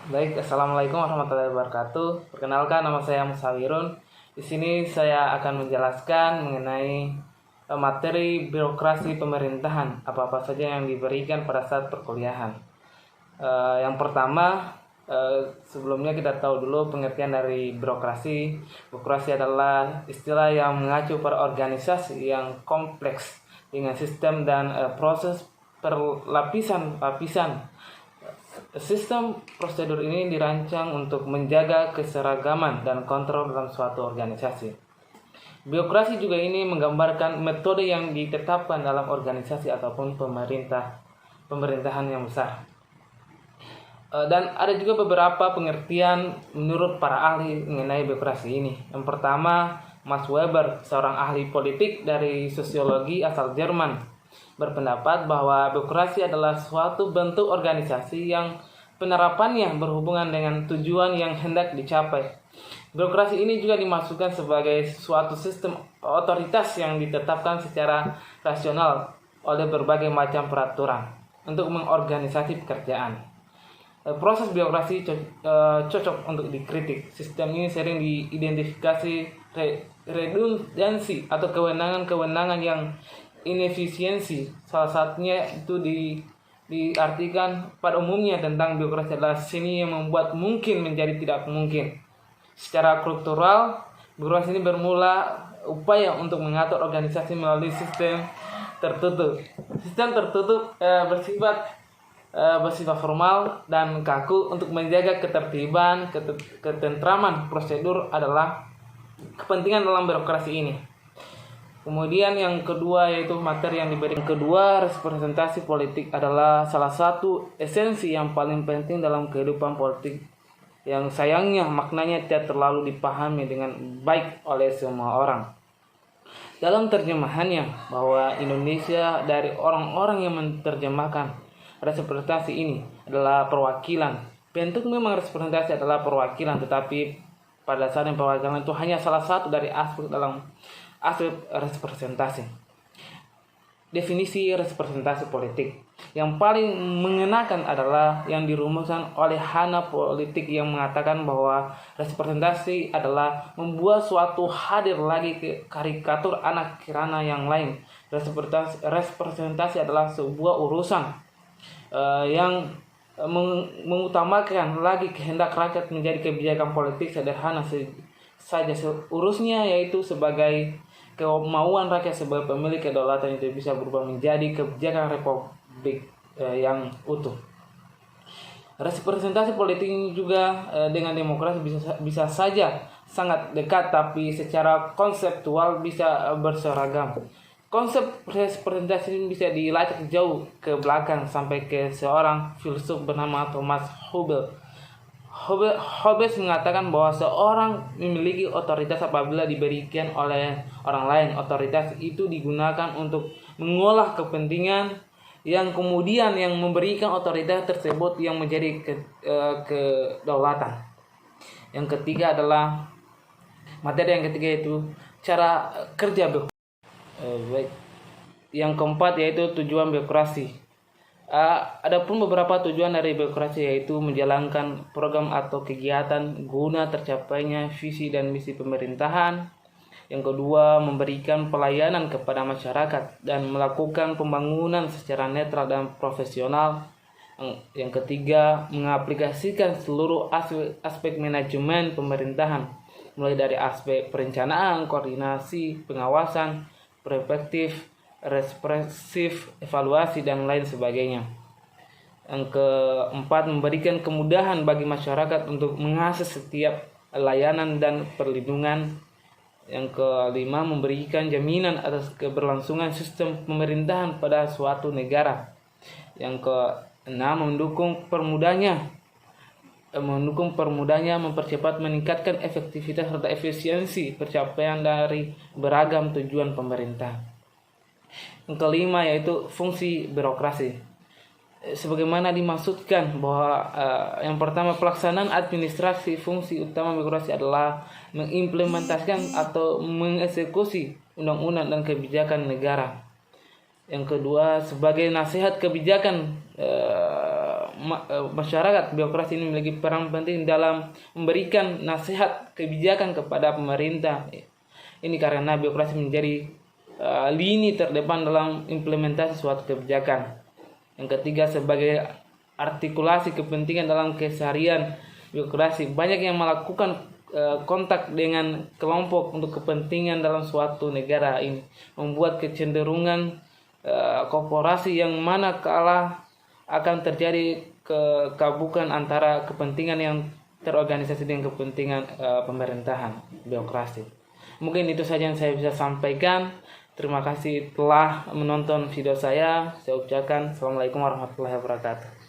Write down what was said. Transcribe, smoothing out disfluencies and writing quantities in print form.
Baik, Assalamualaikum warahmatullahi wabarakatuh. Perkenalkan, nama saya Musawirun. Di sini saya akan menjelaskan mengenai materi birokrasi pemerintahan, apa-apa saja yang diberikan pada saat perkuliahan. Yang pertama, sebelumnya kita tahu dulu pengertian dari birokrasi. Birokrasi adalah istilah yang mengacu pada organisasi yang kompleks dengan sistem dan proses perlapisan-lapisan. Sistem prosedur ini dirancang untuk menjaga keseragaman dan kontrol dalam suatu organisasi. Birokrasi juga ini menggambarkan metode yang ditetapkan dalam organisasi ataupun pemerintahan yang besar. Dan ada juga beberapa pengertian menurut para ahli mengenai birokrasi ini. Yang pertama, Max Weber, seorang ahli politik dari sosiologi asal Jerman, berpendapat bahwa birokrasi adalah suatu bentuk organisasi yang penerapannya berhubungan dengan tujuan yang hendak dicapai. Birokrasi ini juga dimasukkan sebagai suatu sistem otoritas yang ditetapkan secara rasional oleh berbagai macam peraturan untuk mengorganisasi pekerjaan. Proses birokrasi cocok untuk dikritik. Sistem ini sering diidentifikasi redundansi atau kewenangan-kewenangan yang inefisiensi. Salah satunya itu diartikan pada umumnya tentang birokrasi adalah seni yang membuat mungkin menjadi tidak mungkin. Secara kultural, birokrasi ini bermula upaya untuk mengatur organisasi melalui sistem tertutup. Sistem tertutup bersifat formal dan kaku untuk menjaga ketertiban, ketentraman prosedur adalah kepentingan dalam birokrasi ini. Kemudian yang kedua yaitu materi yang diberikan. Kedua, representasi politik adalah salah satu esensi yang paling penting dalam kehidupan politik yang sayangnya maknanya tidak terlalu dipahami dengan baik oleh semua orang. Dalam terjemahannya bahwa Indonesia dari orang-orang yang menerjemahkan representasi ini adalah perwakilan. Bentuk memang representasi adalah perwakilan, tetapi pada saat yang perwakilan itu hanya salah satu dari aspek dalam aspek representasi. Definisi representasi politik yang paling mengenakan adalah yang dirumuskan oleh Hana Politik yang mengatakan bahwa representasi adalah membuat suatu hadir lagi ke karikatur anak kirana yang lain. Representasi adalah sebuah urusan yang mengutamakan lagi kehendak rakyat menjadi kebijakan politik sederhana saja urusnya, yaitu sebagai kemauan rakyat sebagai pemilik kedaulatan itu bisa berubah menjadi kebijakan republik yang utuh. Representasi politik ini juga dengan demokrasi bisa saja sangat dekat, tapi secara konseptual bisa berseragam. Konsep representasi ini bisa dilacak jauh ke belakang sampai ke seorang filsuf bernama Thomas Hobbes mengatakan bahwa seorang memiliki otoritas apabila diberikan oleh orang lain. Otoritas itu digunakan untuk mengolah kepentingan yang kemudian yang memberikan otoritas tersebut yang menjadi kedaulatan. Yang ketiga adalah materi yang ketiga itu cara kerja birokrasi. Baik. Yang keempat yaitu tujuan birokrasi. Adapun beberapa tujuan dari birokrasi yaitu menjalankan program atau kegiatan guna tercapainya visi dan misi pemerintahan. Yang kedua, memberikan pelayanan kepada masyarakat dan melakukan pembangunan secara netral dan profesional. Yang ketiga, mengaplikasikan seluruh aspek manajemen pemerintahan, mulai dari aspek perencanaan, koordinasi, pengawasan, preventif, represif, evaluasi, dan lain sebagainya. Yang keempat, memberikan kemudahan bagi masyarakat untuk mengakses setiap layanan dan perlindungan. Yang kelima, memberikan jaminan atas keberlangsungan sistem pemerintahan pada suatu negara. Yang keenam, mendukung permudahnya, mempercepat, meningkatkan efektivitas serta efisiensi pencapaian dari beragam tujuan pemerintah. Yang kelima yaitu fungsi birokrasi. Sebagaimana dimaksudkan bahwa yang pertama, pelaksanaan administrasi. Fungsi utama birokrasi adalah mengimplementasikan atau mengeksekusi undang-undang dan kebijakan negara. Yang kedua, sebagai nasihat kebijakan masyarakat, birokrasi ini memiliki peran penting dalam memberikan nasihat kebijakan kepada pemerintah. Ini karena birokrasi menjadi lini terdepan dalam implementasi suatu kebijakan. Yang ketiga, sebagai artikulasi kepentingan dalam keseharian birokrasi, banyak yang melakukan kontak dengan kelompok untuk kepentingan dalam suatu negara. Ini membuat kecenderungan korporasi yang mana kalah akan terjadi kekabukan antara kepentingan yang terorganisasi dengan kepentingan pemerintahan birokrasi. Mungkin itu saja yang saya bisa sampaikan. Terima kasih telah menonton video saya. Saya ucapkan Assalamualaikum warahmatullahi wabarakatuh.